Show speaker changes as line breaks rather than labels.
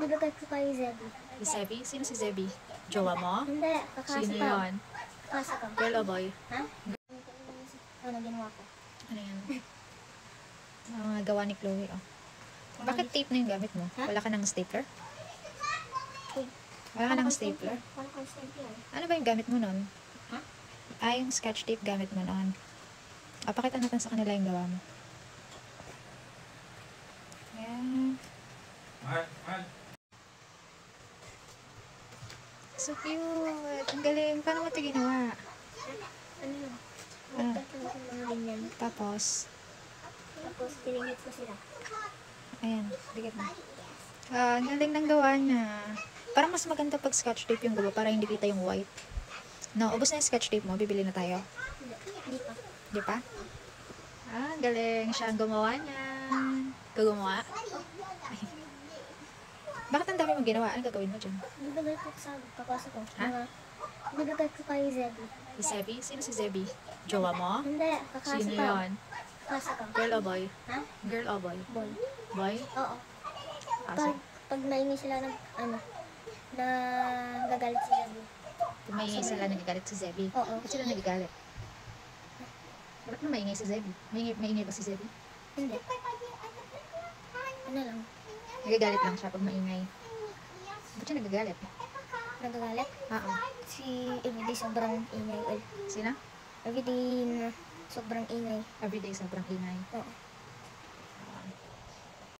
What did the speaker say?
Nagagay ko kay Zebby.
Si Zebby? Sino si Zebby? Jowa mo?
Hindi, kakasa
Sino
ka.
yun?
Kakasa ka.
Girl o boy?
Ha? Ano ginawa ko?
Ano yan? Mga gawa ni Chloe, oh. Bakit tape na yung gamit mo?
Ha?
Wala ka ng stapler?
Uy,
Wala ka ng stapler?
Wala kang stapler.
Ano ba yung gamit mo nun?
Ha?
Yung sketch tape gamit mo noon. Pakita natin sa kanila yung gawa mo. Ayan. So cute. Ang galing. Paano mo ito ginawa?
Ano yun?
Ah.
Nagkat lang sa mga ganyan.
Tapos,
Piningit ko sila.
ayan. Dikit na. Ang galing ng gawa niya. Parang mas maganda pag sketch tape yung gawa para hindi kita yung white. No, ubos na yung sketch tape mo. Bibili na tayo.
Hindi pa.
Di pa? Galing. Siya ang gumawa niya. Gumawa? Ay. Bakit ang dami mong ginawa? Ano gagawin mo dyan?
Nagagay ko sa kakasa ko.
Ha?
Nagagay ko kay Zebby.
Si Zebby? Sino si Zebby? Jowa mo?
Hindi, kakasa
Sino
ka.
yun?
Kakasa ka.
Girl o boy?
Ha?
Girl o boy?
Boy.
Boy?
Oo.
Asa?
Pag naingi sila ng na gagalit si Zebby.
Kung maingay sila, nagagalit si Zebby.
Oo.
Ba't sila nagagalit? Bakit na maingay si Zebby? Maingay ba si Zebby?
Hindi. Ano lang?
Nagagalit lang siya pag maingay. Ba't siya nagagalit?
Nagagalit?
Oo.
Si everyday sobrang ingay.
Sino?
Everyday na sobrang ingay.
Everyday sobrang ingay.
Oo.